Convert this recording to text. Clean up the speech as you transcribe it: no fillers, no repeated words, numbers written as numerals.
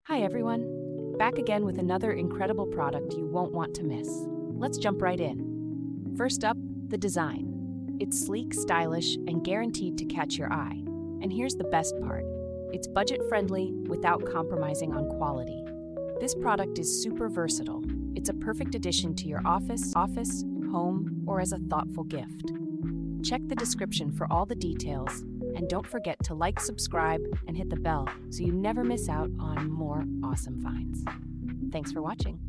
Hi everyone, back again with another incredible product you won't want to miss. Let's jump right in. First up, the design. It's sleek, stylish, and guaranteed to catch your eye. And here's the best part. It's budget-friendly without compromising on quality. This product is super versatile. It's a perfect addition to your office, home, or as a thoughtful gift. Check the description for all the details, and don't forget to like, subscribe, and hit the bell so you never miss out on more awesome finds. Thanks for watching.